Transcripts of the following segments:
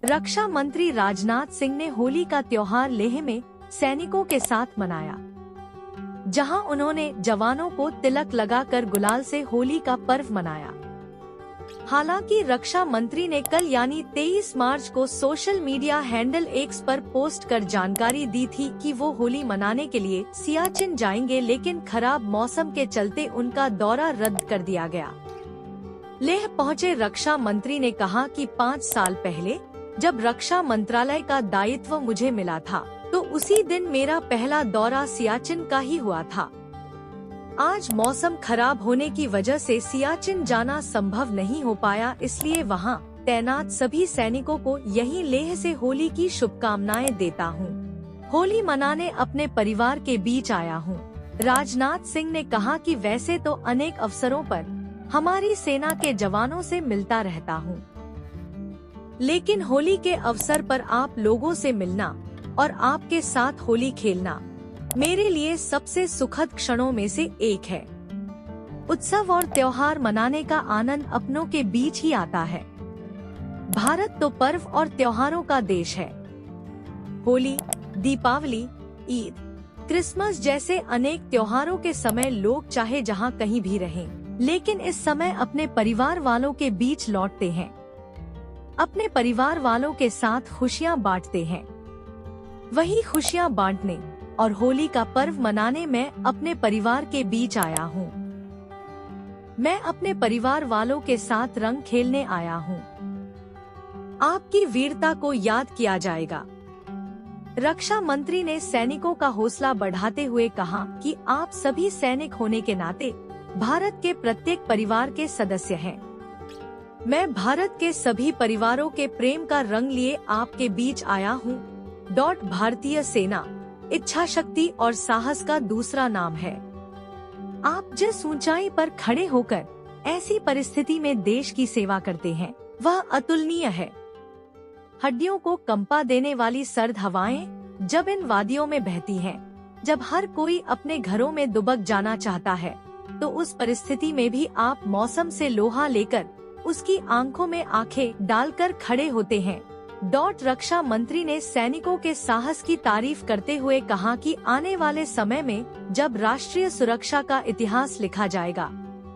रक्षा मंत्री राजनाथ सिंह ने होली का त्योहार लेह में सैनिकों के साथ मनाया, जहां उन्होंने जवानों को तिलक लगाकर गुलाल से होली का पर्व मनाया। हालांकि रक्षा मंत्री ने कल यानी 23 मार्च को सोशल मीडिया हैंडल एक्स पर पोस्ट कर जानकारी दी थी कि वो होली मनाने के लिए सियाचिन जाएंगे, लेकिन खराब मौसम के चलते उनका दौरा रद्द कर दिया गया। लेह पहुंचे रक्षा मंत्री ने कहा कि 5 साल पहले जब रक्षा मंत्रालय का दायित्व मुझे मिला था तो उसी दिन मेरा पहला दौरा सियाचिन का ही हुआ था। आज मौसम खराब होने की वजह से सियाचिन जाना संभव नहीं हो पाया, इसलिए वहां तैनात सभी सैनिकों को यहीं लेह से होली की शुभकामनाएं देता हूं। होली मनाने अपने परिवार के बीच आया हूं। राजनाथ सिंह ने कहा कि वैसे तो अनेक अवसरों पर हमारी सेना के जवानों से मिलता रहता हूं, लेकिन होली के अवसर पर आप लोगों से मिलना और आपके साथ होली खेलना मेरे लिए सबसे सुखद क्षणों में से एक है। उत्सव और त्योहार मनाने का आनंद अपनों के बीच ही आता है। भारत तो पर्व और त्योहारों का देश है। होली, दीपावली, ईद, क्रिसमस जैसे अनेक त्योहारों के समय लोग चाहे जहां कहीं भी रहें, लेकिन इस समय अपने परिवार वालों के बीच लौटते हैं, अपने परिवार वालों के साथ खुशियां बांटते हैं। वही खुशियां बांटने और होली का पर्व मनाने मैं अपने परिवार के बीच आया हूँ। मैं अपने परिवार वालों के साथ रंग खेलने आया हूँ। आपकी वीरता को याद किया जाएगा। रक्षा मंत्री ने सैनिकों का हौसला बढ़ाते हुए कहा कि आप सभी सैनिक होने के नाते भारत के प्रत्येक परिवार के सदस्य हैं। मैं भारत के सभी परिवारों के प्रेम का रंग लिए आपके बीच आया हूँ। भारतीय सेना इच्छा शक्ति और साहस का दूसरा नाम है। आप जिस ऊंचाई पर खड़े होकर ऐसी परिस्थिति में देश की सेवा करते हैं, वह अतुलनीय है। हड्डियों को कंपा देने वाली सर्द हवाएं जब इन वादियों में बहती हैं, जब हर कोई अपने घरों में दुबक जाना चाहता है, तो उस परिस्थिति में भी आप मौसम से लोहा लेकर उसकी आंखों में आंखें डालकर खड़े होते हैं। रक्षा मंत्री ने सैनिकों के साहस की तारीफ करते हुए कहा कि आने वाले समय में जब राष्ट्रीय सुरक्षा का इतिहास लिखा जाएगा,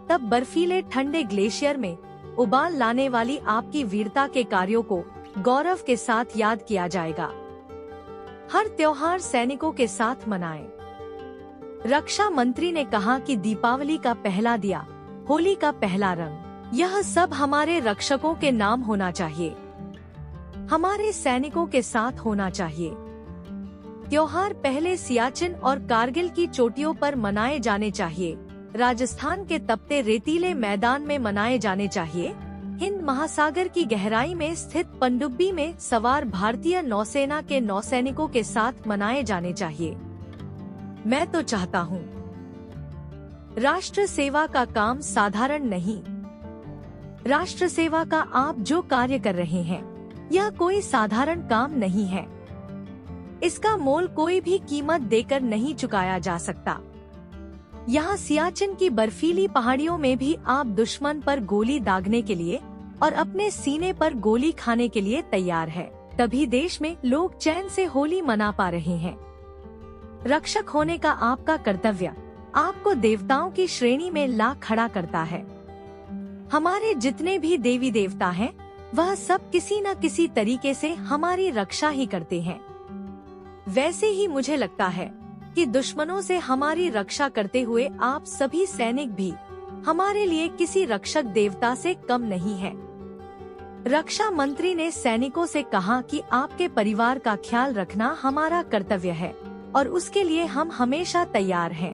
तब बर्फीले ठंडे ग्लेशियर में उबाल लाने वाली आपकी वीरता के कार्यों को गौरव के साथ याद किया जाएगा। हर त्योहार सैनिकों के साथ मनाएं। रक्षा मंत्री ने कहा कि दीपावली का पहला दिया, होली का पहला रंग, यह सब हमारे रक्षकों के नाम होना चाहिए, हमारे सैनिकों के साथ होना चाहिए। त्योहार पहले सियाचिन और कारगिल की चोटियों पर मनाए जाने चाहिए, राजस्थान के तपते रेतीले मैदान में मनाए जाने चाहिए, हिंद महासागर की गहराई में स्थित पनडुब्बी में सवार भारतीय नौसेना के नौसैनिकों के साथ मनाए जाने चाहिए। मैं तो चाहता हूँ, राष्ट्र सेवा का काम साधारण नहीं। राष्ट्र सेवा का आप जो कार्य कर रहे हैं, यह कोई साधारण काम नहीं है। इसका मोल कोई भी कीमत देकर नहीं चुकाया जा सकता। यहाँ सियाचिन की बर्फीली पहाड़ियों में भी आप दुश्मन पर गोली दागने के लिए और अपने सीने पर गोली खाने के लिए तैयार है। तभी देश में लोग चैन से होली मना पा रहे हैं। रक्षक होने का आपका कर्तव्य आपको देवताओं की श्रेणी में ला खड़ा करता है। हमारे जितने भी देवी देवता हैं, वह सब किसी न किसी तरीके से हमारी रक्षा ही करते हैं। वैसे ही मुझे लगता है कि दुश्मनों से हमारी रक्षा करते हुए आप सभी सैनिक भी हमारे लिए किसी रक्षक देवता से कम नहीं है। रक्षा मंत्री ने सैनिकों से कहा कि आपके परिवार का ख्याल रखना हमारा कर्तव्य है और उसके लिए हम हमेशा तैयार हैं।